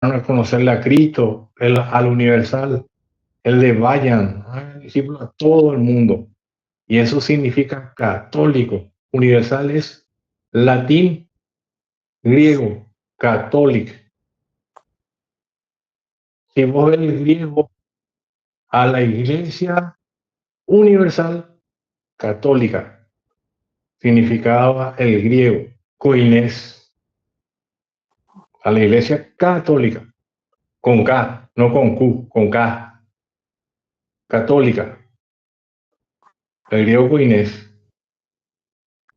a conocerle a Cristo, al universal, el de vayan, hagan discípulos a todo el mundo. Y eso significa católico. Universal es latín, griego, católico. Si vos ves el griego a la iglesia universal católica, significaba el griego, koines, a la iglesia católica, con K, no con Q, con K, católica, el griego koines.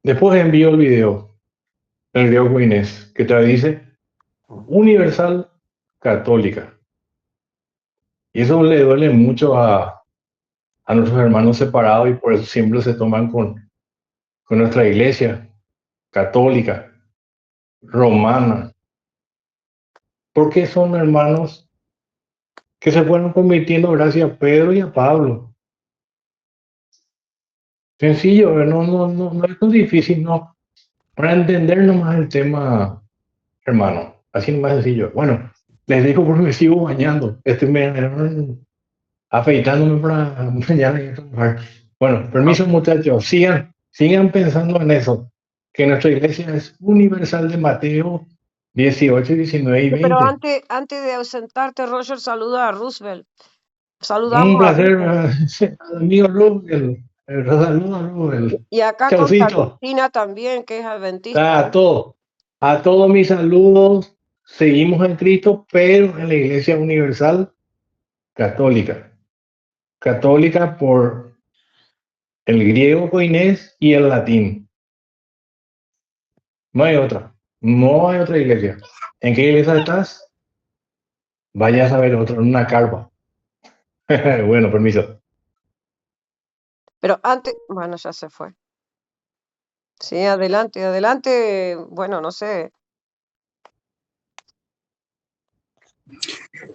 Después envío el video, el griego koines, que te dice universal católica. Y eso le duele mucho a nuestros hermanos separados y por eso siempre se toman con nuestra iglesia católica, romana, porque son hermanos que se fueron convirtiendo gracias a Pedro y a Pablo. Sencillo, no es tan difícil, no. Para entender nomás el tema, hermano, así más sencillo. Bueno, les digo porque me sigo bañando. Me afeitándome para mañana y trabajar. Bueno, permiso muchachos, sigan pensando en eso, que nuestra iglesia es universal de Mateo 18, 19 y Pero 20. antes de ausentarte, Roger, saluda a Roosevelt. Un Saludamos a placer, Roosevelt. amigo Rubel, saludos Rubel. Y acá Chaucito, Constantina también, que es adventista. a todos mis saludos, seguimos en Cristo, pero en la iglesia universal católica. Católica por el griego koinés y el latín. No hay otra iglesia. ¿En qué iglesia estás? Vaya a saber otro, en una carpa. Bueno, permiso. Pero antes, bueno, ya se fue. Sí, adelante, adelante. Bueno, no sé.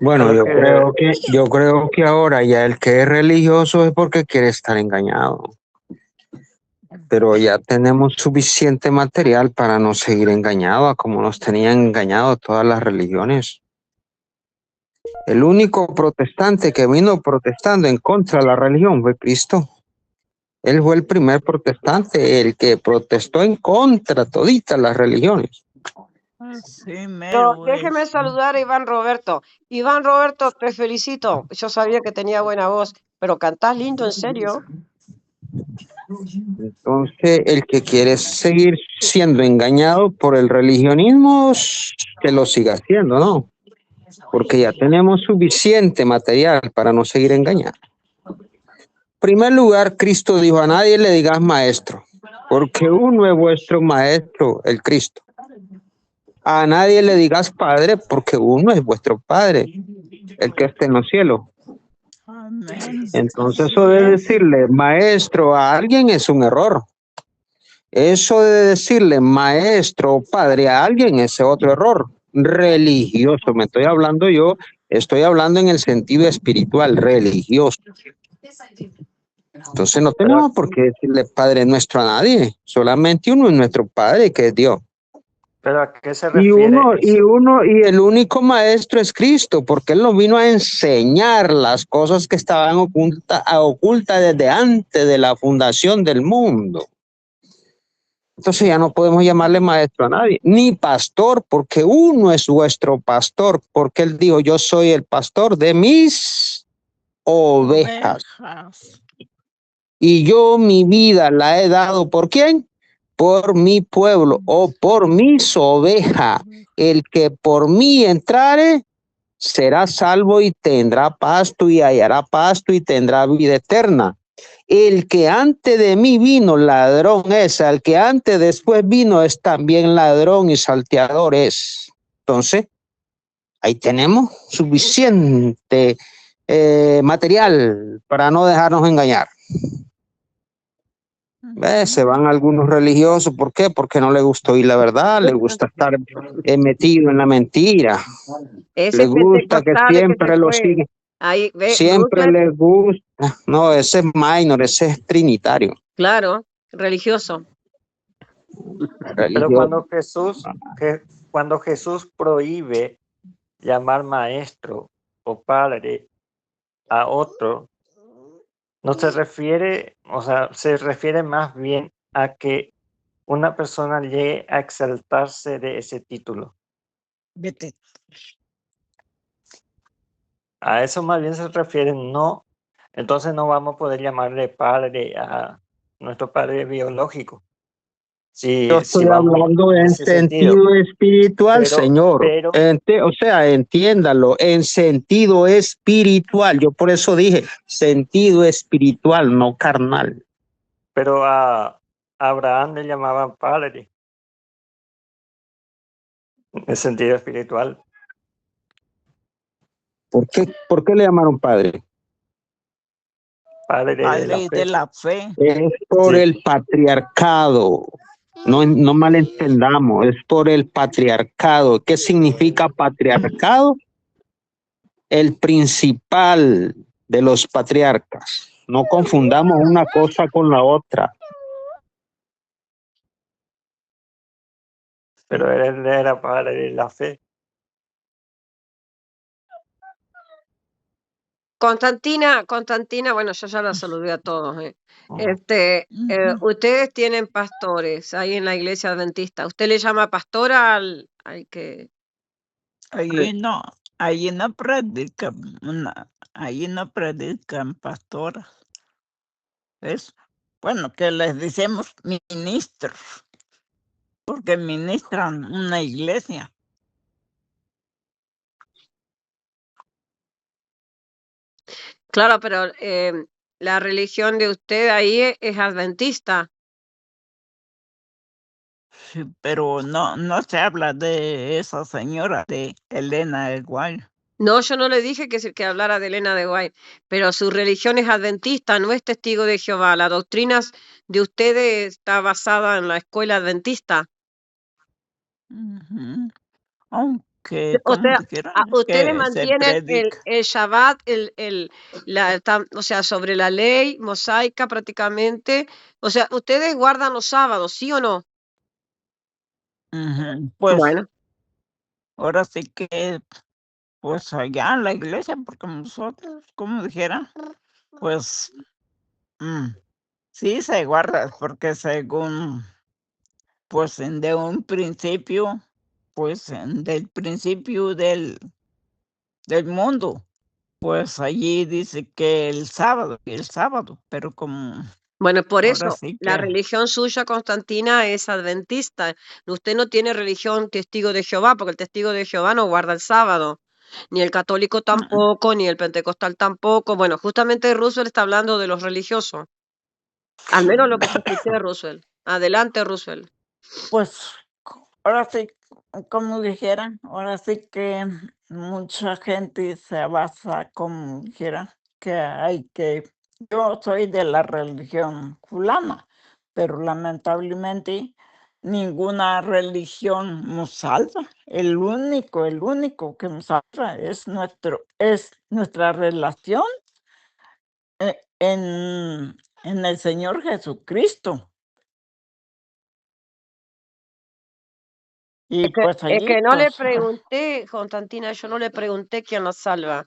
Bueno, yo creo que ahora ya el que es religioso es porque quiere estar engañado. Pero ya tenemos suficiente material para no seguir engañados, como nos tenían engañados todas las religiones. El único protestante que vino protestando en contra de la religión fue Cristo. Él fue el primer protestante, el que protestó en contra de toditas las religiones. Sí, Pero mero déjeme es. saludar a Iván Roberto. Iván Roberto, te felicito. Yo sabía que tenía buena voz, pero cantás lindo, en serio. Entonces, el que quiere seguir siendo engañado por el religionismo, que lo siga haciendo, ¿no? Porque ya tenemos suficiente material para no seguir engañando. En primer lugar, Cristo dijo: a nadie le digas maestro, porque uno es vuestro maestro, el Cristo. A nadie le digas padre, porque uno es vuestro padre, el que está en los cielos. Amén. Entonces, Así eso de es. decirle maestro a alguien es un error. Eso de decirle maestro o padre a alguien es otro error religioso. Me estoy hablando yo, estoy hablando en el sentido espiritual, religioso. Entonces no tenemos por qué decirle Padre Nuestro a nadie, solamente uno es nuestro Padre, que es Dios. ¿Pero a qué se refiere eso? Y el único maestro es Cristo, porque Él nos vino a enseñar las cosas que estaban ocultas desde antes de la fundación del mundo. Entonces ya no podemos llamarle maestro a nadie, ni pastor, porque uno es vuestro pastor, porque Él dijo: yo soy el pastor de mis ovejas. Y yo mi vida la he dado, ¿por quién? Por mi pueblo, o por mis ovejas. El que por mí entrare será salvo y tendrá pasto y hallará pasto y tendrá vida eterna. El que antes de mí vino, ladrón es; el que antes después vino es también ladrón y salteador es. Entonces, ahí tenemos suficiente material para no dejarnos engañar. Se van algunos religiosos, ¿por qué? Porque no les gusta oír la verdad, les gusta estar metido en la mentira. Ese Les gusta que pentecostal siempre se lo fue. siguen. Ahí, ve, Siempre les gusta. No, ese es minor, ese es trinitario. Claro, religioso. Pero cuando Jesús prohíbe llamar maestro o padre a otro, no se refiere, o sea, se refiere más bien a que una persona llegue a exaltarse de ese título. Vete. A eso más bien se refiere, no. Entonces no vamos a poder llamarle padre a nuestro padre biológico. Yo Si estoy vamos hablando en en ese sentido. sentido espiritual, Pero, señor. O sea, entiéndalo, en sentido espiritual. Yo por eso dije sentido espiritual, no carnal. pero a Abraham le llamaban padre en sentido espiritual. ¿Por qué le llamaron padre? Padre de la Padre fe. de la fe. Es por Sí. el patriarcado. No malentendamos, es por el patriarcado. ¿Qué significa patriarcado? El principal de los patriarcas. No confundamos una cosa con la otra. Pero él era padre de la fe. Constantina, bueno, yo ya la saludé a todos. Ustedes tienen pastores ahí en la iglesia adventista. ¿Usted le llama pastora al que? Ahí no predican, ahí no predican pastoras. Es bueno que les decimos ministros, porque ministran una iglesia. Claro, pero la religión de usted ahí es adventista. Sí, pero no se habla de esa señora, de Elena de White. No, yo no le dije que hablara de Elena de White, pero su religión es adventista, no es testigo de Jehová. La doctrina de ustedes está basada en la escuela adventista. Aunque, O como sea, dijeron, ustedes que se mantienen predica. el Shabbat, o sea, sobre la ley mosaica prácticamente. O sea, ustedes guardan los sábados, ¿sí o no? Pues Bueno, ahora sí que, pues allá en la iglesia, porque nosotros, como dijera, pues sí se guarda, porque según, pues de un principio, pues del principio del mundo, pues allí dice que el sábado, pero como bueno, por ahora eso sí la que religión suya, Constantina, es adventista. Usted no tiene religión testigo de Jehová, porque el testigo de Jehová no guarda el sábado. Ni el católico tampoco, ni el pentecostal tampoco. Bueno, justamente Roosevelt está hablando de los religiosos. Al menos lo que yo escuché de Roosevelt. Adelante, Roosevelt. pues ahora sí, como dijera, ahora sí que mucha gente se basa, como dijera, yo soy de la religión fulana, pero lamentablemente ninguna religión nos salva. El único que nos salva es nuestra relación en el Señor Jesucristo. Y pues Es allí, que no le pues, pregunté, Constantina, yo no le pregunté quién nos salva.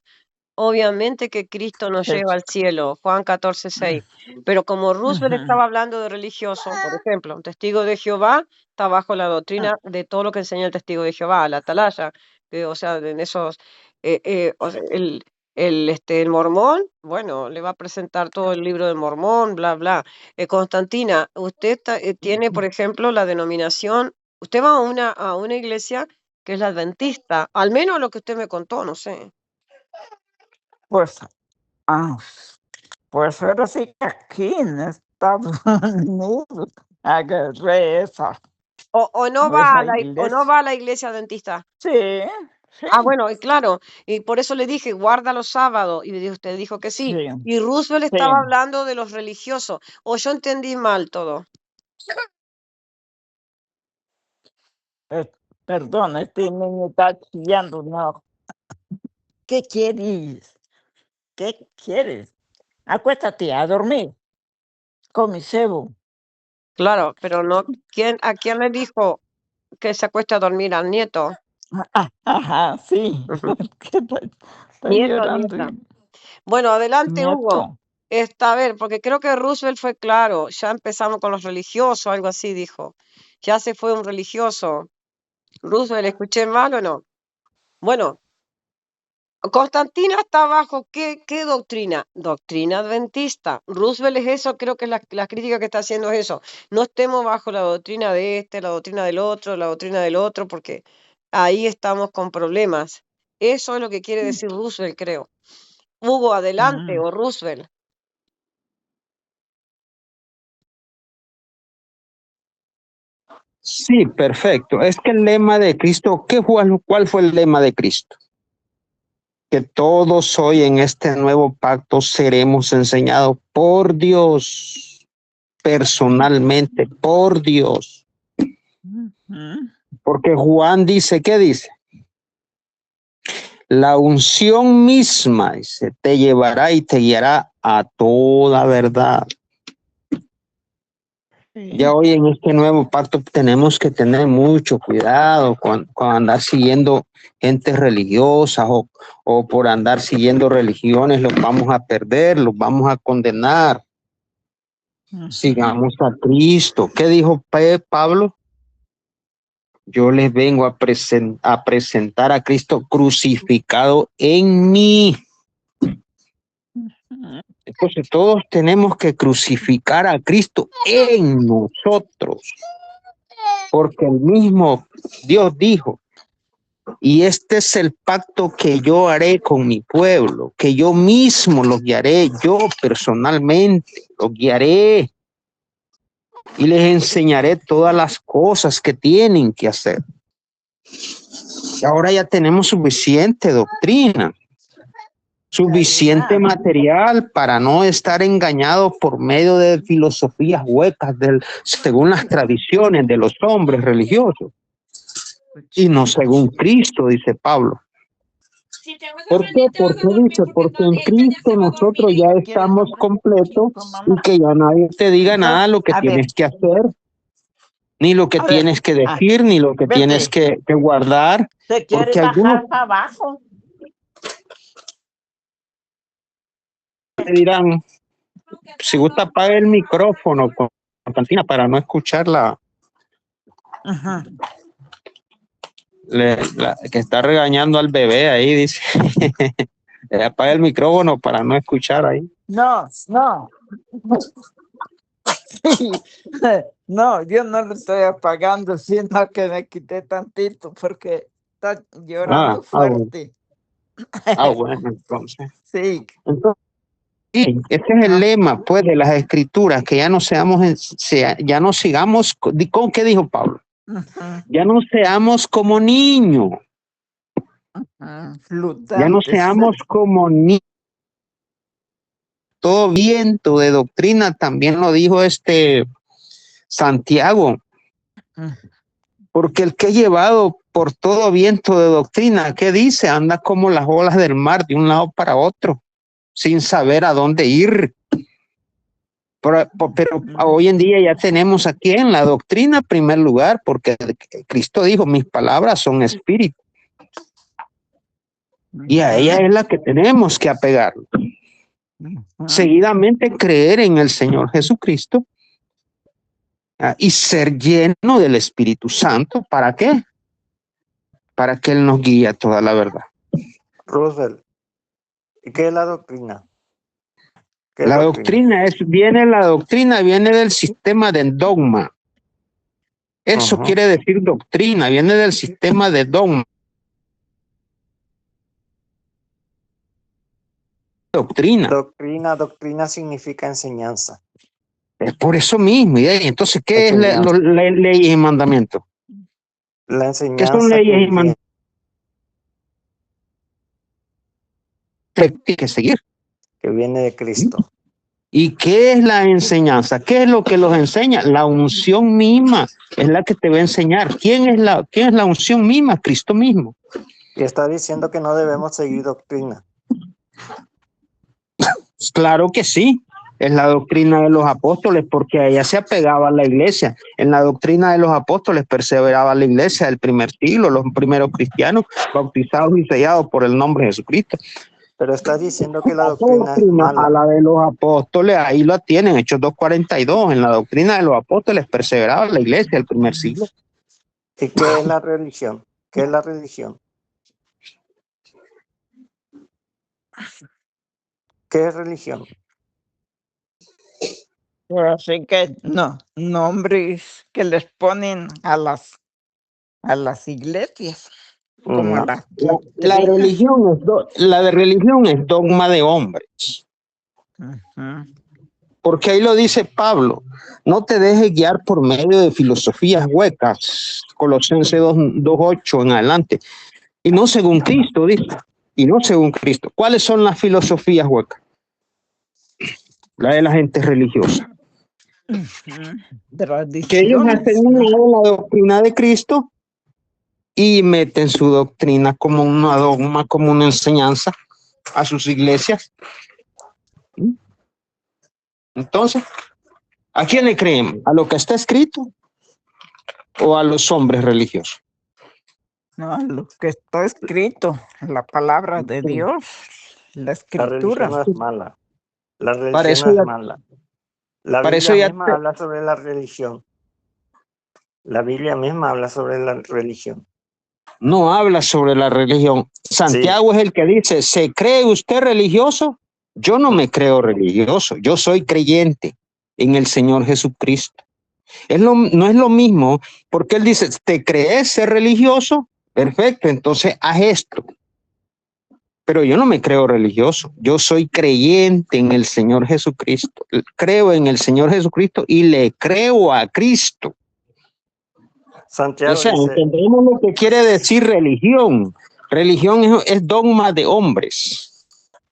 Obviamente que Cristo nos lleva al cielo, Juan 14:6. Pero como Roosevelt estaba hablando de religioso, por ejemplo, un testigo de Jehová está bajo la doctrina de todo lo que enseña el testigo de Jehová, la atalaya, o sea, en esos, o sea, el mormón, bueno, le va a presentar todo el libro del mormón, bla, bla. Constantina, usted tiene, por ejemplo, la denominación, usted va a una iglesia que es la adventista, al menos lo que usted me contó, no sé. pues, pues ahora sí que aquí en Estados Unidos agarré esa O no va a iglesia. la iglesia adventista. Sí, sí, Bueno, y claro, y por eso le dije, guarda los sábados, y usted dijo que sí. sí, Y Roosevelt sí. estaba hablando de los religiosos, o yo entendí mal todo. Perdón, este niño está chillando, no. ¿Qué quieres? ¿Qué quieres? Acuéstate a dormir con mi cebo. Claro, pero no, ¿a quién le dijo que se acueste a dormir al nieto? Ajá, sí. Ujú. ¿Qué está Nieta, llorando? nieta. Bueno, adelante, Hugo. Nieto. A ver, porque creo que Roosevelt fue claro. Ya empezamos con los religiosos, algo así dijo. Ya se fue un religioso. Roosevelt, ¿escuché mal o no? Bueno, Constantina está bajo ¿qué doctrina? Doctrina adventista. Roosevelt es eso, creo que la crítica que está haciendo es eso. No estemos bajo la doctrina de este, la doctrina del otro, la doctrina del otro, porque ahí estamos con problemas. Eso es lo que quiere decir Roosevelt, creo. Hugo, adelante, o Roosevelt. Sí, perfecto. Es que el lema de Cristo, ¿cuál fue el lema de Cristo? Que todos hoy en este nuevo pacto seremos enseñados por Dios, personalmente, por Dios. Porque Juan dice, ¿qué dice? La unción misma, dice, te llevará y te guiará a toda verdad. Ya hoy en este nuevo pacto tenemos que tener mucho cuidado con andar siguiendo gente religiosa o por andar siguiendo religiones los vamos a perder, los vamos a condenar. Sigamos a Cristo. ¿Qué dijo Pablo? Yo les vengo a presentar a Cristo crucificado en mí. Entonces todos tenemos que crucificar a Cristo en nosotros. Porque el mismo Dios dijo, y este es el pacto que yo haré con mi pueblo, que yo mismo los guiaré, yo personalmente los guiaré y les enseñaré todas las cosas que tienen que hacer. Y ahora ya tenemos suficiente doctrina, suficiente material para no estar engañados por medio de filosofías huecas según las tradiciones de los hombres religiosos. Y no según Cristo, dice Pablo. ¿Por qué? Porque dice, porque en Cristo nosotros ya estamos completos y que ya nadie te diga nada lo que tienes que hacer, ni lo que tienes que decir, ni lo que tienes que guardar. ¿Se quiere Porque bajar algunos para abajo? te dirán, si gusta apaga el micrófono, Constantina, para no escucharla. Ajá. Que está regañando al bebé ahí, dice. Apaga el micrófono para no escuchar ahí. No. No, yo no lo estoy apagando, sino que me quité tantito porque está llorando fuerte. Bueno, entonces. Sí. Entonces, sí, ese es el lema, pues, de las escrituras, que ya no sigamos, ¿con qué dijo Pablo? Ya no seamos como niños. Ya no seamos como niños. Todo viento de doctrina, también lo dijo Santiago. Porque el que es llevado por todo viento de doctrina, ¿qué dice? Anda como las olas del mar de un lado para otro, sin saber a dónde ir. Pero hoy en día ya tenemos aquí en la doctrina en primer lugar, porque Cristo dijo, mis palabras son espíritu. Y a ella es la que tenemos que apegar. Seguidamente creer en el Señor Jesucristo y ser lleno del Espíritu Santo. ¿Para qué? Para que Él nos guíe a toda la verdad. Roosevelt, ¿y qué es la doctrina? La doctrina viene del sistema de dogma. Eso quiere decir doctrina, viene del sistema de dogma. Doctrina significa enseñanza. Es por eso mismo. ¿Y entonces qué es la ley y mandamiento? La enseñanza. ¿Qué son leyes y mandamientos? Que seguir. Que viene de Cristo. ¿Y qué es la enseñanza? ¿Qué es lo que los enseña? La unción misma es la que te va a enseñar. ¿Quién es la unción misma? Cristo mismo. Y está diciendo que no debemos seguir doctrina. Claro que sí. Es la doctrina de los apóstoles, porque a ella se apegaba a la iglesia. En la doctrina de los apóstoles perseveraba la iglesia del primer siglo, los primeros cristianos bautizados y sellados por el nombre de Jesucristo. Pero está diciendo que la La doctrina es doctrina a mala. la de los apóstoles, ahí la tienen, Hechos 2:42. En la doctrina de los apóstoles perseveraba la iglesia del primer siglo. ¿Y qué es la religión? ¿Qué es la religión? ¿Qué es religión? Pero así que no, nombres que les ponen a las iglesias, como No. la La religión es dogma de hombres. Ujú. Porque ahí lo dice Pablo, no te dejes guiar por medio de filosofías huecas, Colosenses 2:8 en adelante, y no según Cristo, dice, y no según Cristo. ¿Cuáles son las filosofías huecas? La de la gente religiosa. Que ellos hacen la doctrina de Cristo y meten su doctrina como una dogma, como una enseñanza a sus iglesias. Entonces, ¿a quién le creemos? ¿A lo que está escrito o a los hombres religiosos? No, lo que está escrito, la palabra de Dios, la La escritura. religión no es mala. La Para religión eso no es ya, mala. La para eso Biblia ya misma habla sobre la religión. La Biblia misma habla sobre la religión. no habla sobre la religión. Santiago es el que dice, ¿se cree usted religioso? Yo no me creo religioso, yo soy creyente en el Señor Jesucristo. No es lo mismo, porque él dice, ¿te crees ser religioso? Perfecto, entonces haz esto. Pero yo no me creo religioso, yo soy creyente en el Señor Jesucristo. Creo en el Señor Jesucristo y le creo a Cristo. Santiago O sea, dice, entendemos lo que quiere decir religión. Religión es dogma de hombres,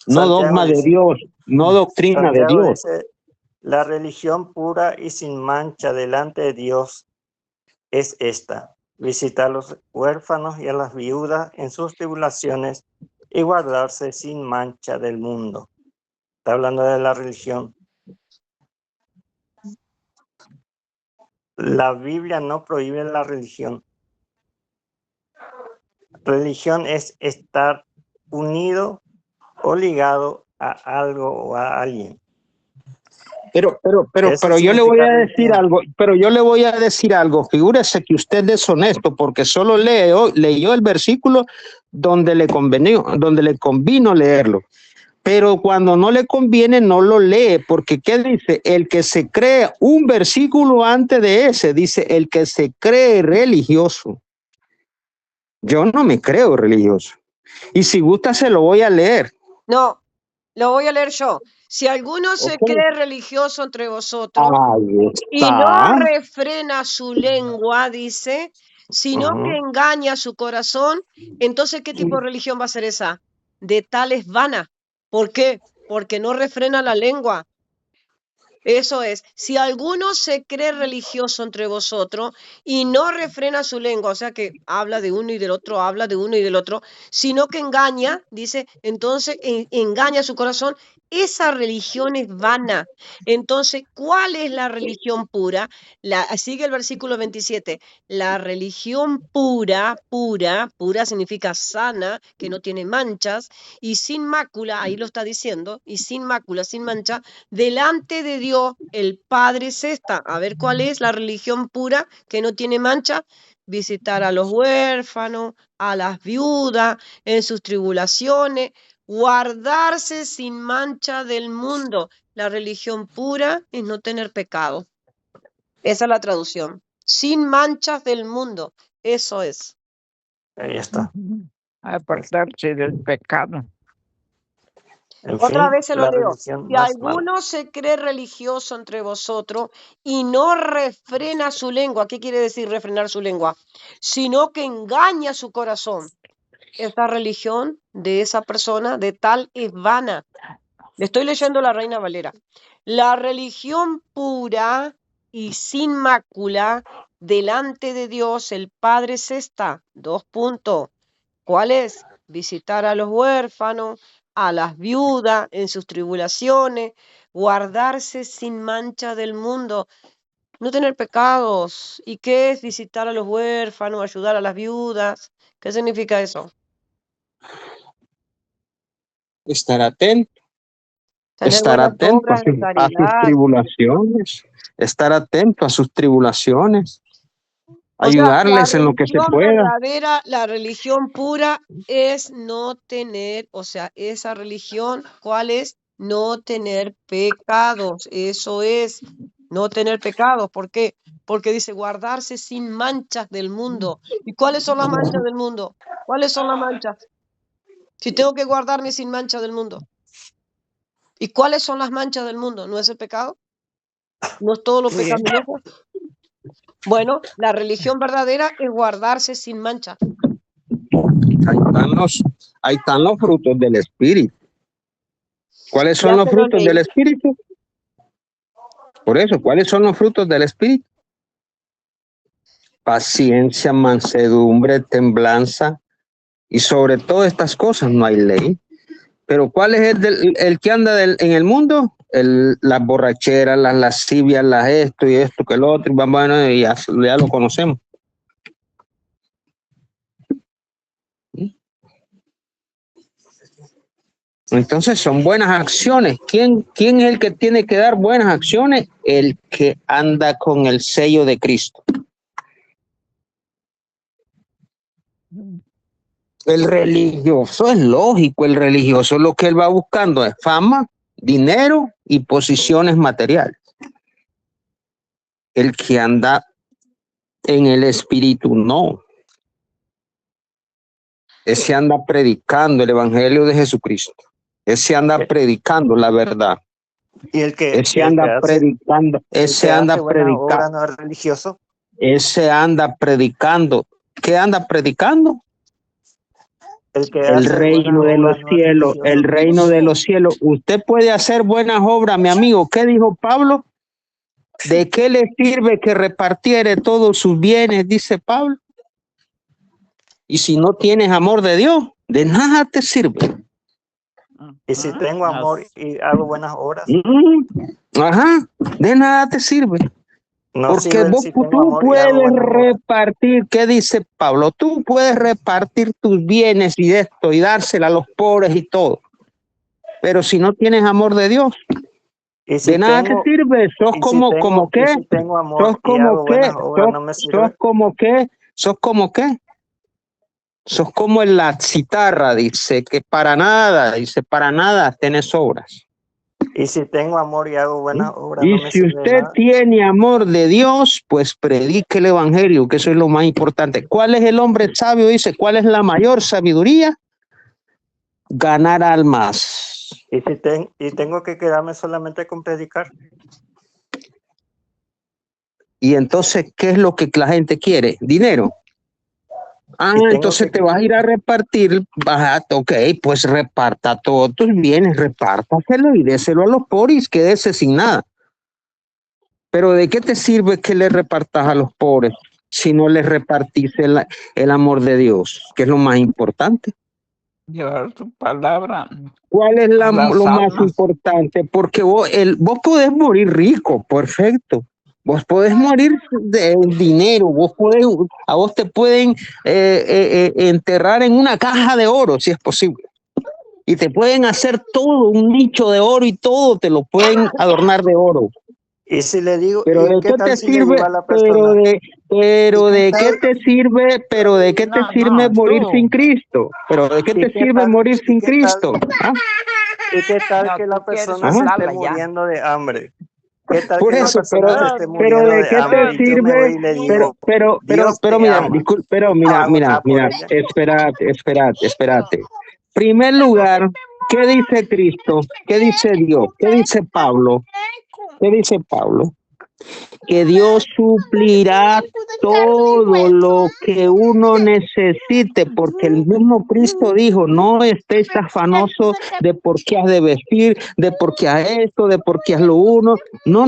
no Santiago dogma de dice, Dios, no doctrina de Santiago Dios. dice, la religión pura y sin mancha delante de Dios es esta: visitar a los huérfanos y a las viudas en sus tribulaciones y guardarse sin mancha del mundo. Está hablando de la religión. La Biblia no prohíbe la religión. Religión es estar unido o ligado a algo o a alguien. Pero Eso yo le voy significa a decir religión. algo, Figúrese que usted es deshonesto porque solo leyó el versículo donde le convino leerlo. Pero cuando no le conviene, no lo lee, porque ¿qué dice? El que se cree, un versículo antes de ese, dice, el que se cree religioso. Yo no me creo religioso. Y si gusta, se lo voy a leer. No, lo voy a leer yo. Si alguno se Ok. cree religioso entre vosotros Ahí y no está. refrena su lengua, dice, sino que engaña su corazón, entonces, ¿qué tipo de religión va a ser esa? De tal es vana. ¿Por qué? Porque no refrena la lengua. Eso es, si alguno se cree religioso entre vosotros y no refrena su lengua, o sea que habla de uno y del otro, habla de uno y del otro, sino que engaña, dice, entonces engaña su corazón, esa religión es vana. Entonces, ¿cuál es la religión pura? Sigue el versículo 27, la religión pura significa sana, que no tiene manchas, y sin mácula, ahí lo está diciendo, y sin mácula, sin mancha, delante de Dios, el Padre es esta. A ver cuál es la religión pura que no tiene mancha. Visitar a los huérfanos, a las viudas en sus tribulaciones, guardarse sin mancha del mundo. La religión pura es no tener pecado. Esa es la traducción. Sin manchas del mundo. Eso es. Ahí está. Apartarse del pecado. En Otra fin, vez se lo la leo. religión Si no es mala. alguno se cree religioso entre vosotros y no refrena su lengua, ¿qué quiere decir refrenar su lengua? Sino que engaña su corazón. Esa religión de esa persona de tal es vana. Le estoy leyendo la Reina Valera. La religión pura y sin mácula delante de Dios el Padre es esta. 2 puntos. ¿Cuál es? Visitar a los huérfanos, a las viudas en sus tribulaciones, guardarse sin mancha del mundo, no tener pecados. ¿Y qué es visitar a los huérfanos, ayudar a las viudas? ¿Qué significa eso? Estar atento, Tener estar buenas atento obras de a sus caridad. tribulaciones, estar atento a sus tribulaciones, O sea, ayudarles en lo que se pueda. verdadera, la religión pura es no tener, o sea, esa religión, ¿cuál es? No tener pecados. Eso es, no tener pecados. ¿Por qué? Porque dice guardarse sin manchas del mundo. ¿Y cuáles son las manchas del mundo? ¿Cuáles son las manchas? Si tengo que guardarme sin mancha del mundo. ¿Y cuáles son las manchas del mundo? ¿No es el pecado? ¿No es todo lo pecaminoso? Bueno, la religión verdadera es guardarse sin mancha. Ahí están los frutos del Espíritu. ¿Cuáles son Ya los te lo frutos leí. del Espíritu? Por eso, ¿cuáles son los frutos del Espíritu? Paciencia, mansedumbre, templanza, y sobre todas estas cosas no hay ley. Pero ¿cuál es el que anda en el mundo? Las borracheras, las lascivias, las esto y esto, que lo otro, y bueno, y ya lo conocemos. Entonces son buenas acciones. ¿Quién es el que tiene que dar buenas acciones? El que anda con el sello de Cristo. El religioso es lógico, el religioso lo que él va buscando es fama, dinero y posiciones materiales. El que anda en el espíritu no. Ese anda predicando el evangelio de Jesucristo. Ese anda predicando la verdad. Y el que Ese anda predicando, ese anda predicando. No es religioso. Ese anda predicando. ¿Qué anda predicando? El reino de los cielos, el reino de los cielos. Usted puede hacer buenas obras, mi amigo. ¿Qué dijo Pablo? ¿De qué le sirve que repartiere todos sus bienes? Dice Pablo. Y si no tienes amor de Dios, de nada te sirve. Y si tengo amor y hago buenas obras, ajá, de nada te sirve. no porque sirven vos, si tengo tú amor y hago puedes buenas obras. repartir, ¿qué dice Pablo? Tú puedes repartir tus bienes y esto y dársela a los pobres y todo. Pero si no tienes amor de Dios, Y si de nada tengo, te sirve. Sos y como, si tengo, como qué. y si tengo amor Sos y como hago qué. buenas obras, no me sirve. Sos como qué. Sos como qué. Sos como en la citarra, dice que para nada, tenés obras. Y si tengo amor y hago buenas obras, Y no me si sirve usted nada. tiene amor de Dios, pues predique el evangelio, que eso es lo más importante. ¿Cuál es el hombre sabio? Dice, ¿cuál es la mayor sabiduría? Ganar almas. Y si tengo que quedarme solamente con predicar. Y entonces, ¿qué es lo que la gente quiere? Dinero. Entonces te vas a ir a repartir, ok, pues reparta todos tus bienes, repártaselo y déselo a los pobres, quédese sin nada. Pero ¿de qué te sirve que le repartas a los pobres si no les repartís el amor de Dios, que es lo más importante? Llevar tu palabra. ¿Cuál es lo más importante? Porque vos podés morir rico, perfecto. Vos podés morir de dinero, a vos te pueden enterrar en una caja de oro, si es posible. Y te pueden hacer todo, un nicho de oro y todo, te lo pueden adornar de oro. Y si le digo, pero ¿de qué te sirve? Pero ¿de qué te sirve? Pero ¿de qué te sirve morir sin Cristo? Pero ¿de qué te sirve morir sin Cristo? ¿Y qué tal que la persona se esté muriendo de hambre? ¿Qué tal Por que eso, la persona se esté pero muriendo ¿de de qué hambre? te sirve? Mira, espérate. Primer lugar, ¿qué dice Cristo? ¿Qué dice Dios? ¿Qué dice Pablo? Que Dios suplirá todo lo que uno necesite, porque el mismo Cristo dijo, no estés afanoso de por qué has de vestir, de por qué has esto, de por qué has lo uno. No,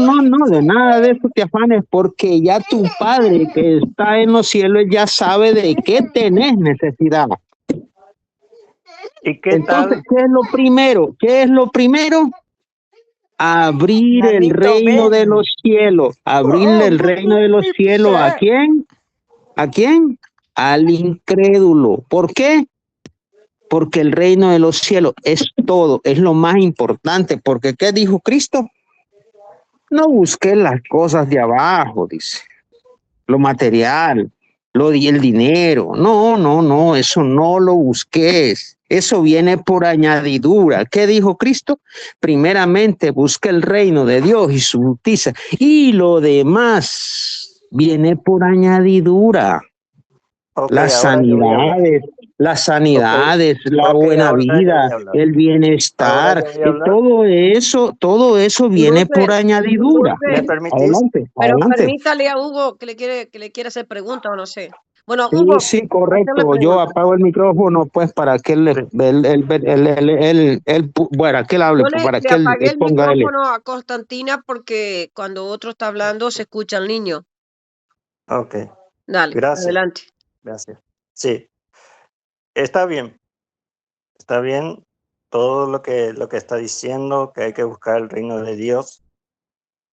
de nada de eso te afanes, porque ya tu Padre que está en los cielos ya sabe de qué tenés necesidad. ¿Y qué Entonces, tal? ¿qué es lo primero? abrir el Nanito, reino de ven. los cielos. Abrirle el reino de los cielos. ¿A quién? ¿A quién? Al incrédulo. ¿Por qué? Porque el reino de los cielos es todo, es lo más importante. Porque ¿qué dijo Cristo? No busques las cosas de abajo, dice, lo material, el dinero. No, no, no, eso no lo busques. Eso viene por añadidura. ¿Qué dijo Cristo? Primeramente busca el reino de Dios y su justicia, y lo demás viene por añadidura. Ok, Las ahora yo voy a hablar. Ok, la ok, buena ahora yo vida, voy a hablar. el Ahora bienestar, yo voy a hablar. todo eso viene por Roosevelt, añadidura. ¿Me Roosevelt, permitís? Adelante, pero adelante. permítale a Hugo que le quiere hacer preguntas o no sé. Bueno, Sí, Hugo, sí, hacerle correcto. Yo preguntas. apago el micrófono, pues, para que Sí. bueno, que él hable, Yo pues, para le que apagué él el ponga él. micrófono a Constantina porque cuando otro está hablando se escucha al niño. Ok, Dale, gracias, adelante. gracias. Sí, está bien todo lo que está diciendo, que hay que buscar el reino de Dios,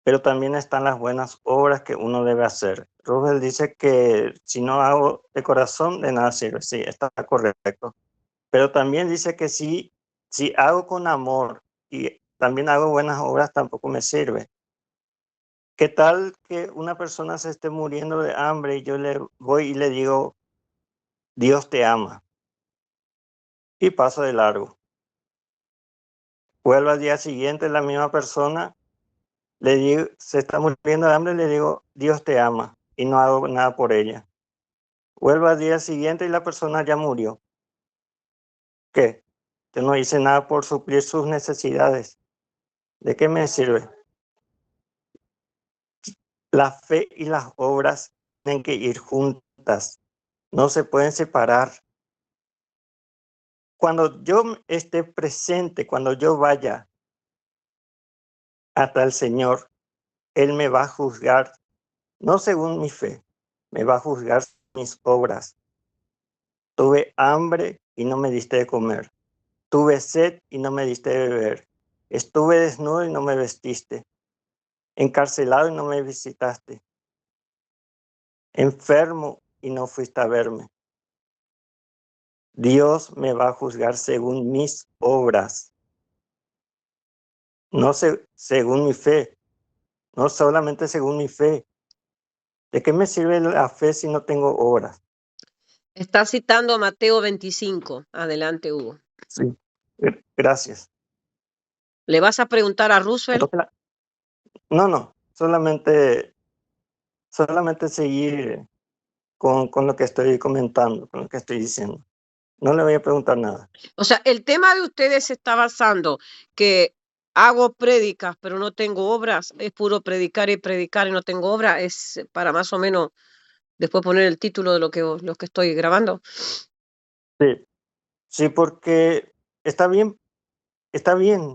pero también están las buenas obras que uno debe hacer. Rubén dice que si no hago de corazón, de nada sirve. Sí, está correcto. Pero también dice que si hago con amor y también hago buenas obras, tampoco me sirve. ¿Qué tal que una persona se esté muriendo de hambre y yo le voy y le digo, Dios te ama, y paso de largo? Vuelvo al día siguiente, la misma persona, le digo, se está muriendo de hambre, le digo, Dios te ama, y no hago nada por ella. Vuelvo al día siguiente y la persona ya murió. ¿Qué? Yo no hice nada por suplir sus necesidades. ¿De qué me sirve? La fe y las obras tienen que ir juntas, no se pueden separar. Cuando yo esté presente, cuando yo vaya hasta el Señor, Él me va a juzgar, no según mi fe, me va a juzgar mis obras. Tuve hambre y no me diste de comer. Tuve sed y no me diste de beber. Estuve desnudo y no me vestiste. Encarcelado y no me visitaste. Enfermo y no fuiste a verme. Dios me va a juzgar según mis obras, no según mi fe, no solamente según mi fe. ¿De qué me sirve la fe si no tengo obras? Está citando Mateo 25. Adelante, Hugo. Sí, gracias. ¿Le vas a preguntar a Roosevelt? Entonces, no, solamente seguir con lo que estoy comentando, con lo que estoy diciendo. No le voy a preguntar nada. O sea, el tema de ustedes se está basando que hago prédicas, pero no tengo obras, es puro predicar y no tengo obras, es para más o menos después poner el título de lo que estoy grabando. Sí, sí, porque está bien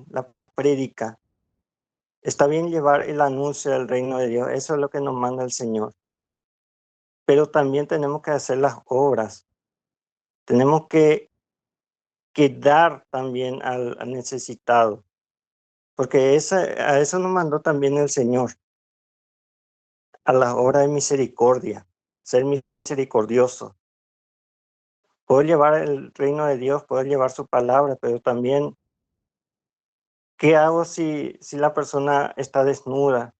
la prédica, está bien llevar el anuncio del reino de Dios, eso es lo que nos manda el Señor. Pero también tenemos que hacer las obras, tenemos que dar también al necesitado, porque a eso nos mandó también el Señor, a las obras de misericordia, ser misericordioso. Poder llevar el reino de Dios, poder llevar su palabra, pero también, ¿qué hago si la persona está desnuda,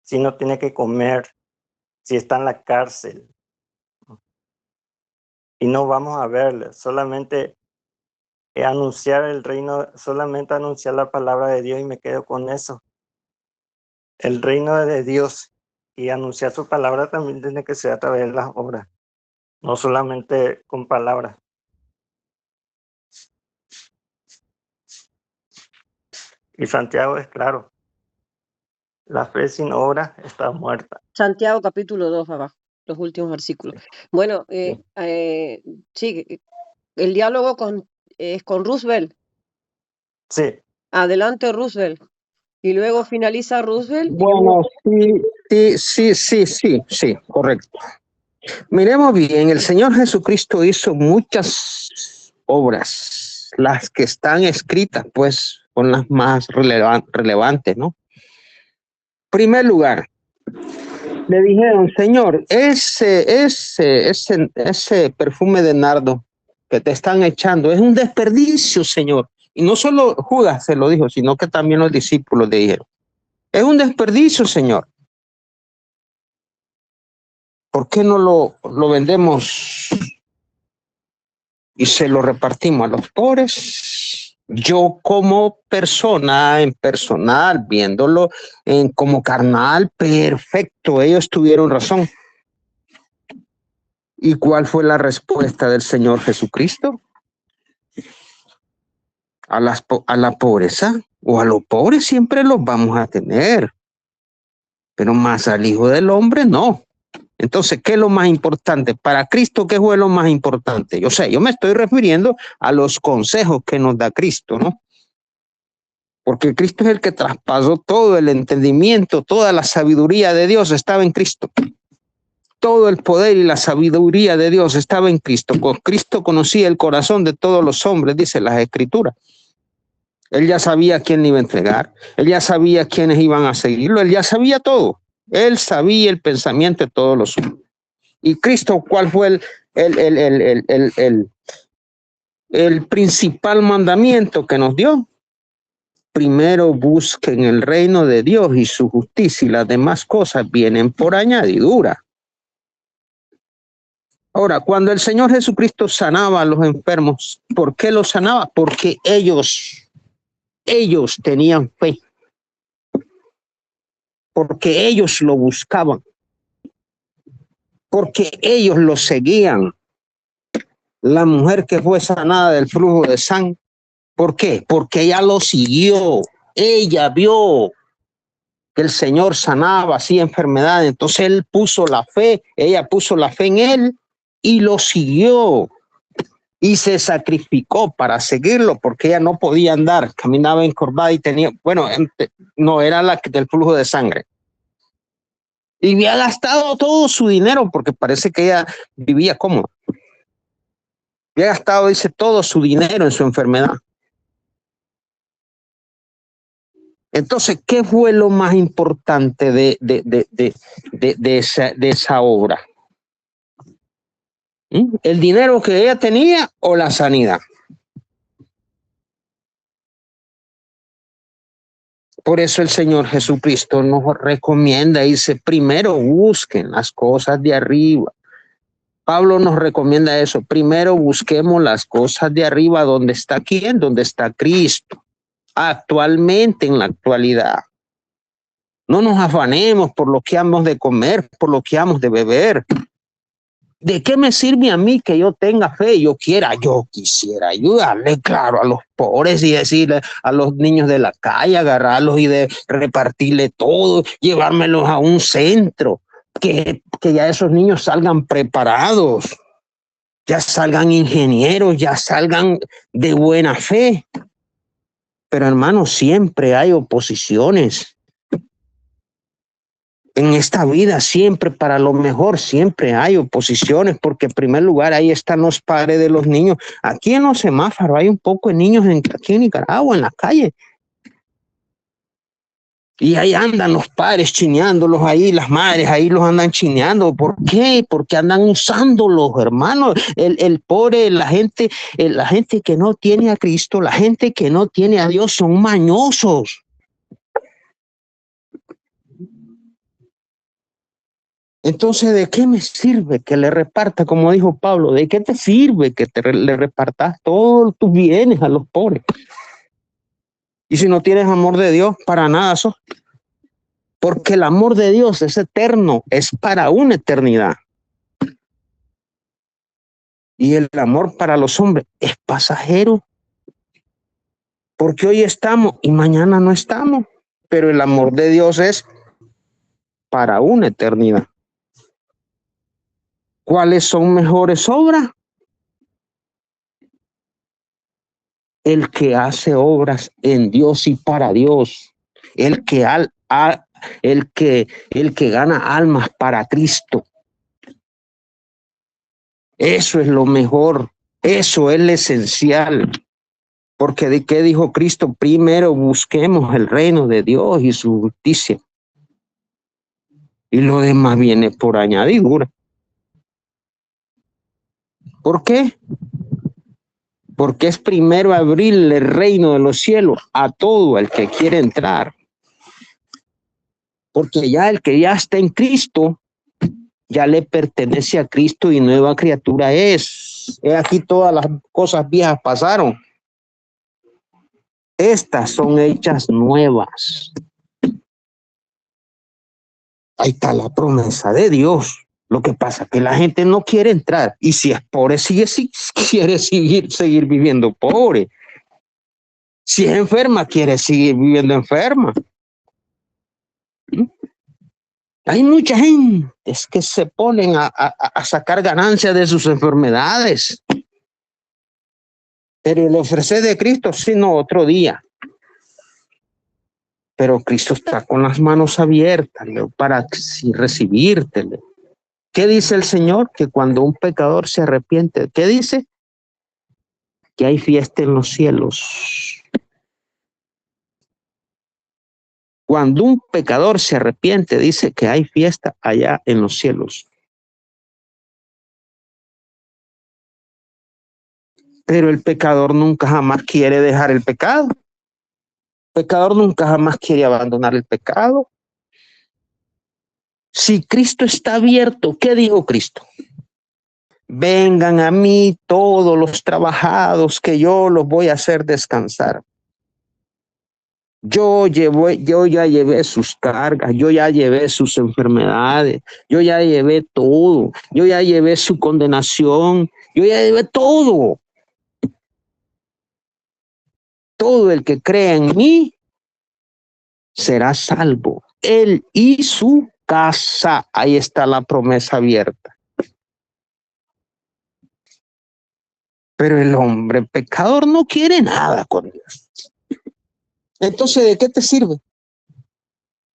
si no tiene que comer, si está en la cárcel y no vamos a verle? Solamente anunciar el reino, solamente anunciar la palabra de Dios y me quedo con eso. El reino de Dios y anunciar su palabra también tiene que ser a través de las obras, no solamente con palabras. Y Santiago es claro, la fe sin obras está muerta. Santiago capítulo 2 abajo, los últimos versículos. Bueno, sí, el diálogo es con Roosevelt. Sí, Adelante, Roosevelt. Y luego finaliza Roosevelt y Bueno, sí, correcto. Miremos bien, el Señor Jesucristo hizo muchas obras, las que están escritas, pues, con las más relevantes, ¿no? Primer lugar, le dijeron, Señor, ese perfume de nardo que te están echando es un desperdicio, Señor. Y no solo Judas se lo dijo, sino que también los discípulos le dijeron, es un desperdicio, Señor. ¿Por qué no lo vendemos y se lo repartimos a los pobres? Yo como persona, en personal, viéndolo como carnal, perfecto, ellos tuvieron razón. ¿Y cuál fue la respuesta del Señor Jesucristo? A la pobreza o a los pobres siempre los vamos a tener, pero más al Hijo del Hombre no. Entonces, ¿qué es lo más importante? Para Cristo, ¿qué fue lo más importante? Yo me estoy refiriendo a los consejos que nos da Cristo, ¿no? Porque Cristo es el que traspasó todo el entendimiento, toda la sabiduría de Dios estaba en Cristo. Todo el poder y la sabiduría de Dios estaba en Cristo. Con Cristo conocía el corazón de todos los hombres, dice las Escrituras. Él ya sabía quién le iba a entregar, él ya sabía quiénes iban a seguirlo, él ya sabía todo. Él sabía el pensamiento de todos los hombres. Y Cristo, ¿cuál fue el principal mandamiento que nos dio? Primero busquen el reino de Dios y su justicia, y las demás cosas vienen por añadidura. Ahora, cuando el Señor Jesucristo sanaba a los enfermos, ¿por qué los sanaba? Porque ellos tenían fe, porque ellos lo buscaban, porque ellos lo seguían. La mujer que fue sanada del flujo de sangre, ¿por qué? Porque ella lo siguió, ella vio que el Señor sanaba así enfermedades, entonces ella puso la fe en él y lo siguió y se sacrificó para seguirlo porque ella no podía andar, caminaba encorvada y tenía, no era la del flujo de sangre. Y había gastado todo su dinero porque parece que ella vivía cómoda. Había gastado, dice, todo su dinero en su enfermedad. Entonces, ¿qué fue lo más importante de esa obra? ¿El dinero que ella tenía o la sanidad? Por eso el Señor Jesucristo nos recomienda, dice, primero busquen las cosas de arriba. Pablo nos recomienda eso, primero busquemos las cosas de arriba, donde está quién, donde está Cristo, actualmente, en la actualidad. No nos afanemos por lo que hemos de comer, por lo que hemos de beber. ¿De qué me sirve a mí que yo tenga fe? Yo quisiera ayudarle, claro, a los pobres y decirle a los niños de la calle, agarrarlos y de repartirle todo, llevármelos a un centro, que ya esos niños salgan preparados, ya salgan ingenieros, ya salgan de buena fe. Pero hermano, siempre hay oposiciones. En esta vida siempre, para lo mejor, siempre hay oposiciones, porque en primer lugar ahí están los padres de los niños. Aquí en los semáforos hay un poco de niños aquí en Nicaragua, en la calle. Y ahí andan los padres chineándolos ahí, las madres ahí los andan chineando. ¿Por qué? Porque andan usándolos, hermanos. El pobre, la gente que no tiene a Cristo, la gente que no tiene a Dios son mañosos. Entonces, ¿de qué me sirve que le reparta, como dijo Pablo, de qué te sirve que le repartas todos tus bienes a los pobres? Y si no tienes amor de Dios, para nada sos. Porque el amor de Dios es eterno, es para una eternidad. Y el amor para los hombres es pasajero. Porque hoy estamos y mañana no estamos. Pero el amor de Dios es para una eternidad. ¿Cuáles son mejores obras? El que hace obras en Dios y para Dios, el que gana almas para Cristo. Eso es lo mejor, eso es lo esencial. Porque ¿de qué dijo Cristo? Primero busquemos el reino de Dios y su justicia. Y lo demás viene por añadidura. ¿Por qué? Porque es primero abrirle el reino de los cielos a todo el que quiere entrar. Porque ya el que ya está en Cristo, ya le pertenece a Cristo y nueva criatura es. Aquí todas las cosas viejas pasaron. Estas son hechas nuevas. Ahí está la promesa de Dios. Lo que pasa es que la gente no quiere entrar. Y si es pobre, quiere seguir viviendo pobre. Si es enferma, quiere seguir viviendo enferma. Hay mucha gente que se ponen a sacar ganancias de sus enfermedades. Pero el ofrecer de Cristo, sino otro día. Pero Cristo está con las manos abiertas para recibirte. ¿Qué dice el Señor? Que cuando un pecador se arrepiente, ¿qué dice? Que hay fiesta en los cielos. Cuando un pecador se arrepiente, dice que hay fiesta allá en los cielos. Pero el pecador nunca jamás quiere dejar el pecado. El pecador nunca jamás quiere abandonar el pecado. Si Cristo está abierto, ¿qué dijo Cristo? Vengan a mí todos los trabajados, que yo los voy a hacer descansar. Yo ya llevé sus cargas, yo ya llevé sus enfermedades, yo ya llevé todo, yo ya llevé su condenación, yo ya llevé todo. Todo el que crea en mí será salvo. Él y su casa. Ahí está la promesa abierta. Pero el hombre pecador no quiere nada con Dios. Entonces, ¿de qué te sirve?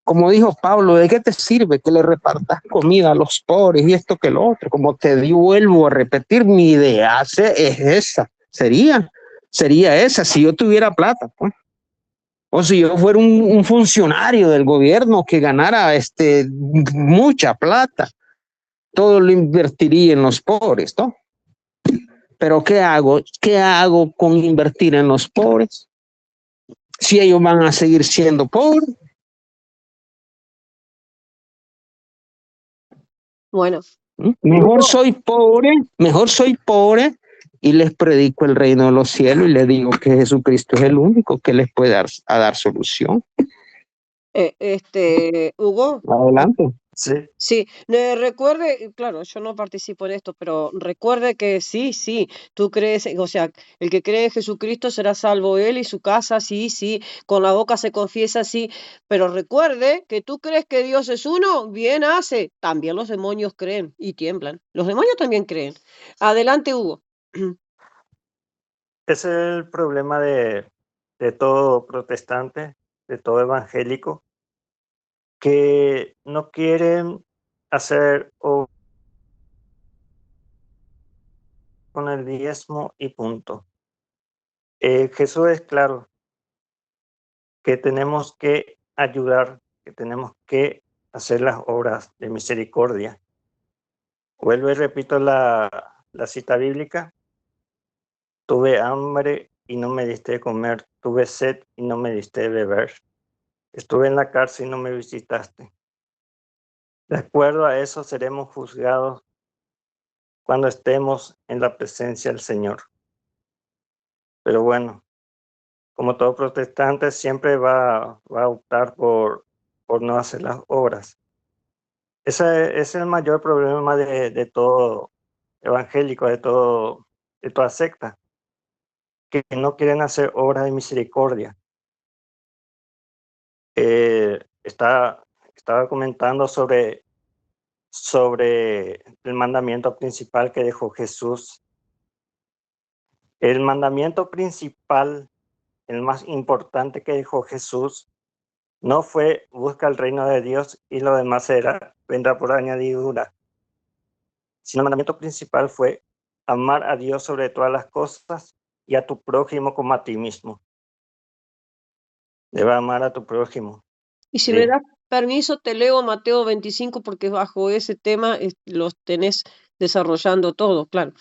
Como dijo Pablo, ¿de qué te sirve que le repartas comida a los pobres y esto que lo otro? Como te vuelvo a repetir, mi idea es esa. Sería esa si yo tuviera plata, pues. O si yo fuera un funcionario del gobierno que ganara mucha plata, todo lo invertiría en los pobres, ¿no? Pero ¿qué hago? ¿Qué hago con invertir en los pobres? Si ellos van a seguir siendo pobres. Bueno. Mejor soy pobre y les predico el reino de los cielos y les digo que Jesucristo es el único que les puede dar solución. Hugo. Adelante. Sí, recuerde, claro, yo no participo en esto, pero recuerde que sí, tú crees, o sea, el que cree en Jesucristo será salvo él y su casa, sí, con la boca se confiesa, sí, pero recuerde que tú crees que Dios es uno, bien hace, también los demonios creen y tiemblan, los demonios también creen. Adelante, Hugo. Ese es el problema de todo protestante, de todo evangélico, que no quieren hacer con el diezmo y punto. Jesús es claro que tenemos que ayudar, que tenemos que hacer las obras de misericordia. Vuelvo y repito la cita bíblica. Tuve hambre y no me diste de comer, tuve sed y no me diste de beber. Estuve en la cárcel y no me visitaste. De acuerdo a eso seremos juzgados cuando estemos en la presencia del Señor. Pero bueno, como todo protestante siempre va a optar por no hacer las obras. Ese es el mayor problema de todo evangélico, de toda secta, que no quieren hacer obras de misericordia. Estaba comentando sobre el mandamiento principal que dejó Jesús. El mandamiento principal, el más importante que dejó Jesús, no fue busca el reino de Dios y lo demás vendrá por añadidura, sino el mandamiento principal fue amar a Dios sobre todas las cosas y a tu prójimo como a ti mismo. Debes amar a tu prójimo. Y si Sí. me das permiso, te leo Mateo 25 porque bajo ese tema los tenés desarrollando todo, claro.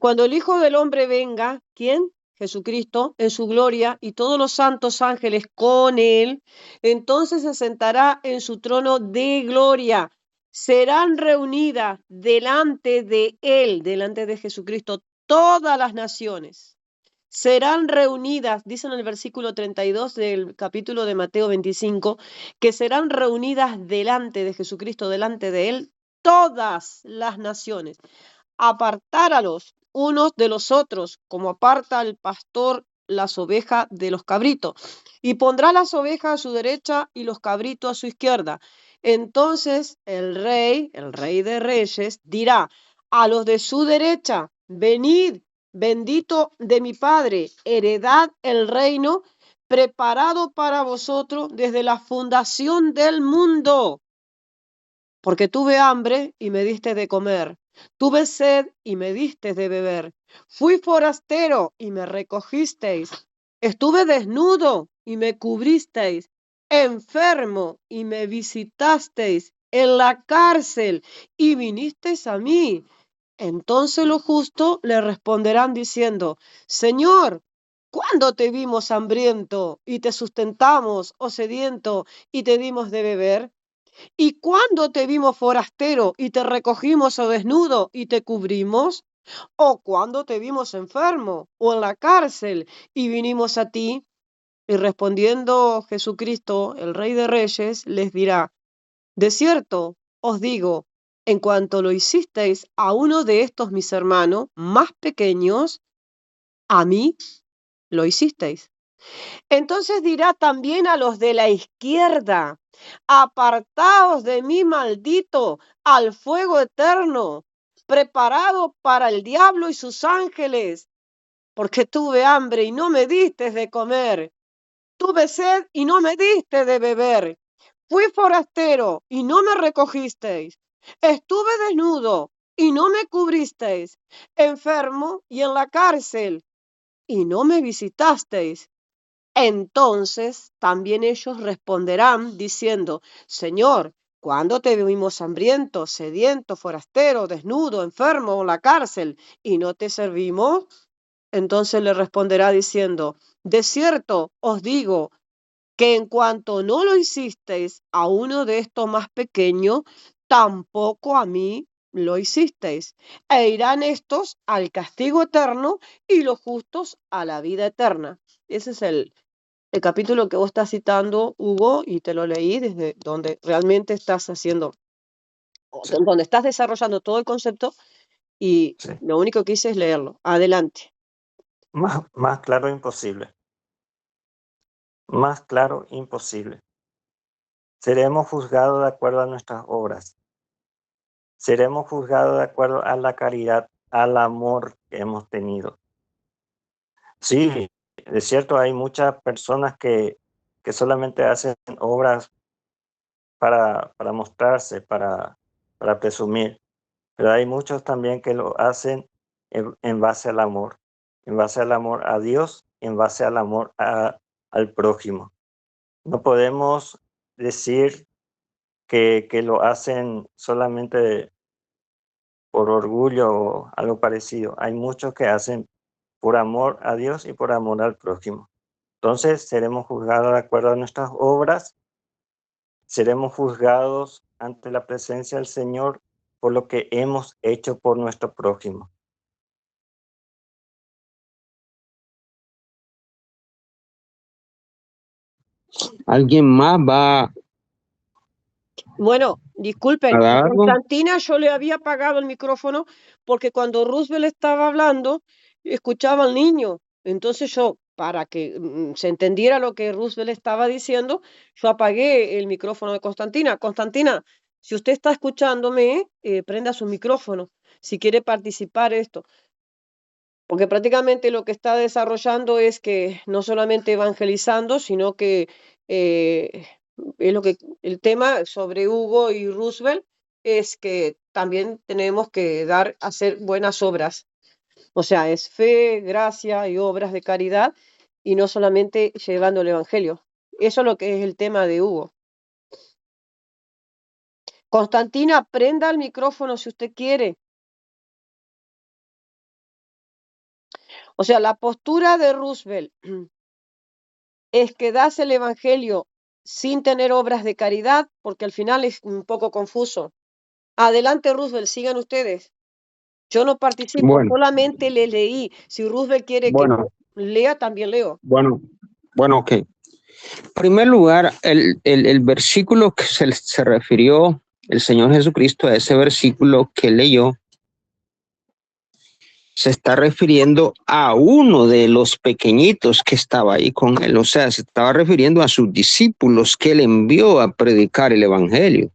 Cuando el Hijo del Hombre venga, ¿quién? Jesucristo, en su gloria, y todos los santos ángeles con él, entonces se sentará en su trono de gloria. Serán reunidas delante de él, delante de Jesucristo, todas las naciones. Serán reunidas, dice en el versículo 32 del capítulo de Mateo 25, que serán reunidas delante de Jesucristo, delante de él, todas las naciones. Apartar a los unos de los otros, como aparta el pastor las ovejas de los cabritos, y pondrá las ovejas a su derecha y los cabritos a su izquierda. Entonces el rey de reyes, dirá a los de su derecha: venid, bendito de mi Padre, heredad el reino preparado para vosotros desde la fundación del mundo. Porque tuve hambre y me diste de comer, tuve sed y me diste de beber, fui forastero y me recogisteis, estuve desnudo y me cubristeis, enfermo y me visitasteis, en la cárcel y vinisteis a mí. Entonces los justos le responderán diciendo: Señor, ¿cuándo te vimos hambriento y te sustentamos, o sediento y te dimos de beber? ¿Y cuándo te vimos forastero y te recogimos, o desnudo y te cubrimos? ¿O cuándo te vimos enfermo o en la cárcel y vinimos a ti? Y respondiendo Jesucristo, el Rey de Reyes, les dirá: de cierto os digo, en cuanto lo hicisteis a uno de estos mis hermanos más pequeños, a mí lo hicisteis. Entonces dirá también a los de la izquierda: apartaos de mí, maldito, al fuego eterno, preparado para el diablo y sus ángeles, porque tuve hambre y no me distes de comer, tuve sed y no me diste de beber, fui forastero y no me recogisteis, estuve desnudo y no me cubristeis, enfermo y en la cárcel y no me visitasteis. Entonces también ellos responderán diciendo: Señor, ¿cuándo te vimos hambriento, sediento, forastero, desnudo, enfermo o en la cárcel y no te servimos? Entonces le responderá diciendo: de cierto os digo que en cuanto no lo hicisteis a uno de estos más pequeños, tampoco a mí lo hicisteis. E irán estos al castigo eterno y los justos a la vida eterna. Ese es el capítulo que vos estás citando, Hugo, y te lo leí desde donde realmente estás haciendo, Sí. donde estás desarrollando todo el concepto, y Sí. lo único que hice es leerlo. Adelante. Más claro imposible. Más claro imposible. Seremos juzgados de acuerdo a nuestras obras. Seremos juzgados de acuerdo a la caridad, al amor que hemos tenido. Sí, es cierto, hay muchas personas que solamente hacen obras para mostrarse, para presumir, pero hay muchos también que lo hacen en base al amor a Dios, en base al amor al prójimo. No podemos decir que lo hacen solamente por orgullo o algo parecido. Hay muchos que hacen por amor a Dios y por amor al prójimo. Entonces seremos juzgados de acuerdo a nuestras obras, seremos juzgados ante la presencia del Señor por lo que hemos hecho por nuestro prójimo. ¿Alguien más va Bueno, disculpen, a a dar algo? Constantina yo le había apagado el micrófono porque cuando Roosevelt estaba hablando, escuchaba al niño. Entonces yo, para que se entendiera lo que Roosevelt estaba diciendo, yo apagué el micrófono de Constantina. Constantina, si usted está escuchándome, prenda su micrófono si quiere participar esto. Porque prácticamente lo que está desarrollando es que no solamente evangelizando, sino que es lo que el tema sobre Hugo y Roosevelt es que también tenemos que hacer buenas obras. O sea, es fe, gracia y obras de caridad y no solamente llevando el evangelio. Eso es lo que es el tema de Hugo. Constantina, prenda el micrófono si usted quiere. O sea, la postura de Roosevelt es que das el evangelio sin tener obras de caridad, porque al final es un poco confuso. Adelante, Roosevelt, sigan ustedes. Yo no participo, Bueno, solamente le leí. Si Roosevelt quiere que bueno, yo lea, también leo. bueno, ok. En primer lugar, el versículo que se refirió el Señor Jesucristo a ese versículo que leyó, se está refiriendo a uno de los pequeñitos que estaba ahí con él. O sea, se estaba refiriendo a sus discípulos que él envió a predicar el evangelio.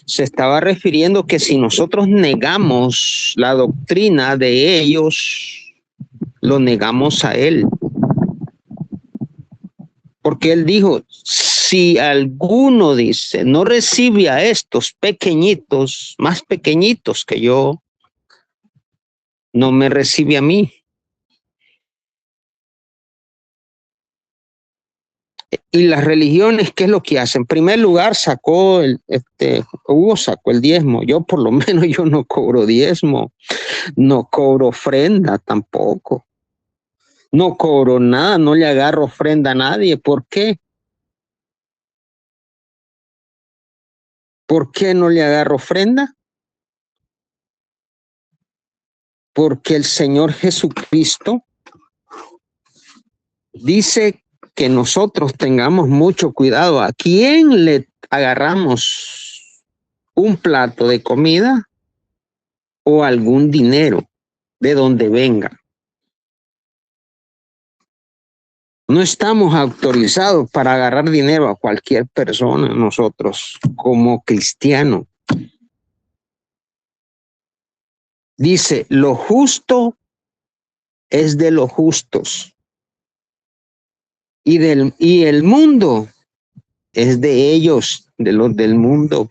Se estaba refiriendo que si nosotros negamos la doctrina de ellos, lo negamos a él. Porque él dijo, si alguno dice, no recibe a estos pequeñitos, más pequeñitos que yo, no me recibe a mí. Y las religiones, ¿qué es lo que hacen? En primer lugar, Hugo sacó el diezmo. Yo por lo menos yo no cobro diezmo, no cobro ofrenda tampoco. No cobro nada, no le agarro ofrenda a nadie. ¿Por qué? ¿Por qué no le agarro ofrenda? Porque el Señor Jesucristo dice que nosotros tengamos mucho cuidado. ¿A quién le agarramos un plato de comida o algún dinero de donde venga? No estamos autorizados para agarrar dinero a cualquier persona, nosotros como cristianos. Dice, lo justo es de los justos y el mundo es de ellos, de los del mundo.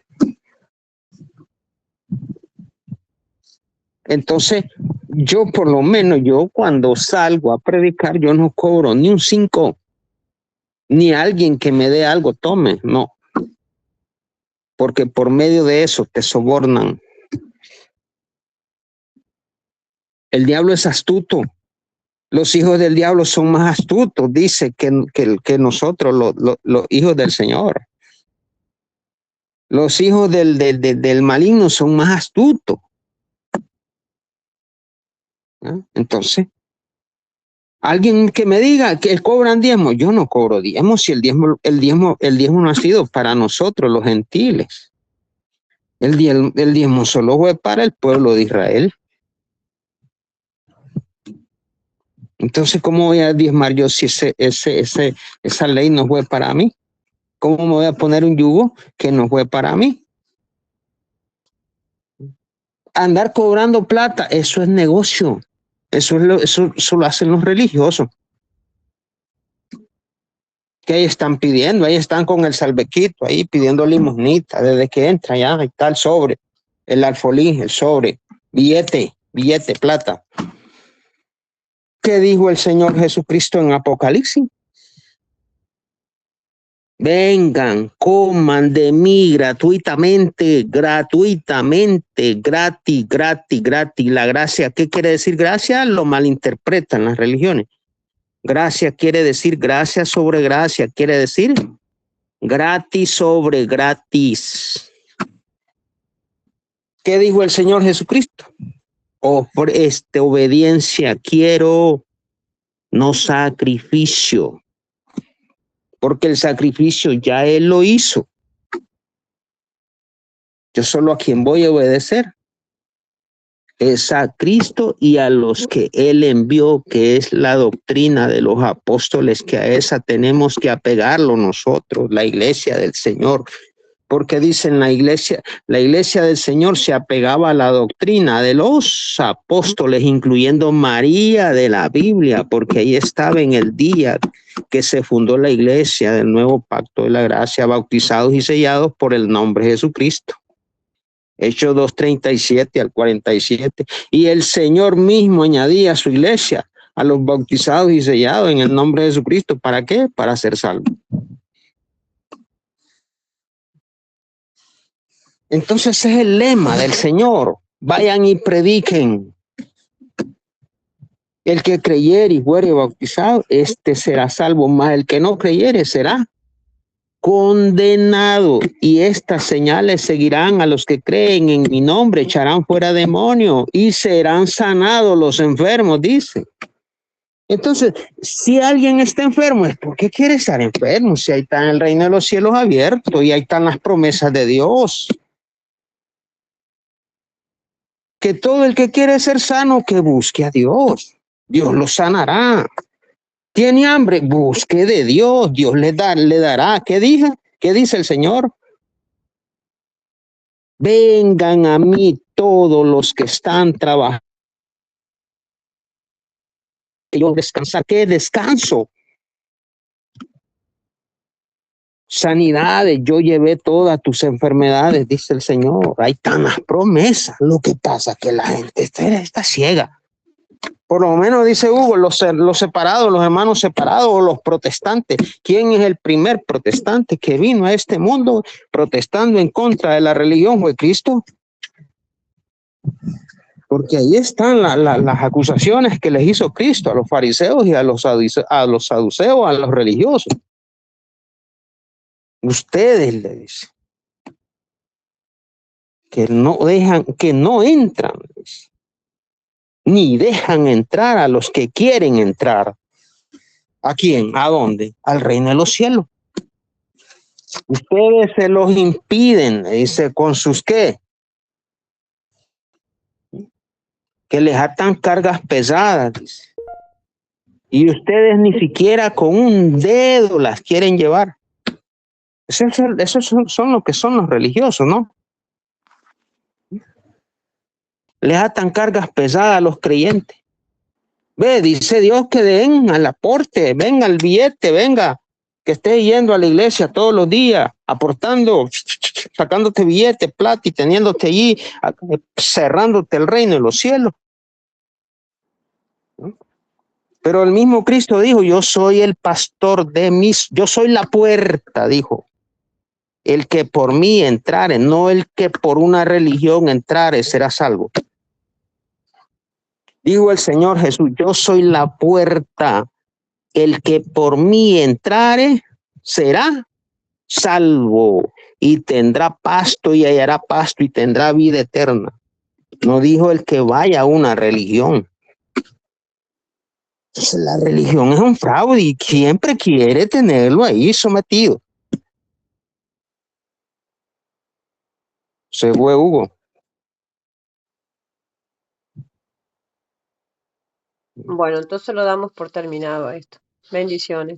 Entonces, yo por lo menos, yo cuando salgo a predicar, yo no cobro ni un 5, ni alguien que me dé algo, tome, no. Porque por medio de eso te sobornan. El diablo es astuto. Los hijos del diablo son más astutos, dice, que nosotros, los hijos del Señor. Los hijos del maligno son más astutos. ¿No? Entonces, alguien que me diga que cobran diezmo, yo no cobro diezmo, si el diezmo no ha sido para nosotros, los gentiles. El diezmo solo fue para el pueblo de Israel. Entonces, ¿cómo voy a diezmar yo si esa ley no fue para mí? ¿Cómo me voy a poner un yugo que no fue para mí? Andar cobrando plata, eso es negocio. Eso lo hacen los religiosos. Que ahí están pidiendo, ahí están con el salvequito, ahí pidiendo limosnita, desde que entra ya, ahí está el sobre, el alfolí, el sobre, billete, plata. ¿Qué dijo el Señor Jesucristo en Apocalipsis? Vengan, coman de mí gratuitamente, gratis. La gracia, ¿qué quiere decir gracia? Lo malinterpretan las religiones. Gracia quiere decir gracia sobre gracia, quiere decir gratis sobre gratis. ¿Qué dijo el Señor Jesucristo? Por obediencia quiero, no sacrificio. Porque el sacrificio ya Él lo hizo. Yo solo a quien voy a obedecer es a Cristo y a los que Él envió, que es la doctrina de los apóstoles, que a esa tenemos que apegarlo nosotros, la iglesia del Señor. Porque dicen la iglesia del Señor se apegaba a la doctrina de los apóstoles, incluyendo María de la Biblia, porque ahí estaba en el día que se fundó la iglesia del nuevo pacto de la gracia, bautizados y sellados por el nombre de Jesucristo. Hechos 2:37 al 47. Y el Señor mismo añadía a su iglesia, a los bautizados y sellados en el nombre de Jesucristo. ¿Para qué? Para ser salvos. Entonces ese es el lema del Señor. Vayan y prediquen. El que creyere y fuere bautizado, este será salvo, mas el que no creyere será condenado. Y estas señales seguirán a los que creen en mi nombre, echarán fuera demonios y serán sanados los enfermos, dice. Entonces, si alguien está enfermo, es porque quiere estar enfermo. Si ahí está en el reino de los cielos abierto y ahí están las promesas de Dios. Que todo el que quiere ser sano, que busque a Dios. Dios lo sanará. ¿Tiene hambre? Busque de Dios. Dios le dará. ¿Qué dice? ¿Qué dice el Señor? Vengan a mí todos los que están trabajando. Que yo descansar. ¿Qué descanso? Sanidades, yo llevé todas tus enfermedades, dice el Señor. Hay tantas promesas. Lo que pasa es que la gente está ciega. Por lo menos dice Hugo, los separados, los hermanos separados o los protestantes. ¿Quién es el primer protestante que vino a este mundo protestando en contra de la religión? Fue Cristo. Porque ahí están las acusaciones que les hizo Cristo a los fariseos y a los saduceos, a los religiosos. Ustedes le dicen que no entran, ni dejan entrar a los que quieren entrar. ¿A quién? ¿A dónde? Al reino de los cielos. Ustedes se los impiden, dice, con sus ¿qué? Que les atan cargas pesadas, dice. Y ustedes ni siquiera con un dedo las quieren llevar. Esos son lo que son los religiosos, ¿no? Les atan cargas pesadas a los creyentes. Ve, dice Dios que den al aporte, venga el billete, venga, que estés yendo a la iglesia todos los días, aportando, sacándote billete, plata y teniéndote allí, cerrándote el reino de los cielos. Pero el mismo Cristo dijo, yo soy el pastor yo soy la puerta, dijo. El que por mí entrare, no el que por una religión entrare, será salvo. Dijo el Señor Jesús, yo soy la puerta. El que por mí entrare, será salvo y tendrá pasto y hallará pasto y tendrá vida eterna. No dijo el que vaya a una religión. Entonces, la religión es un fraude y siempre quiere tenerlo ahí sometido. Se fue Hugo. Bueno, entonces lo damos por terminado esto. Bendiciones.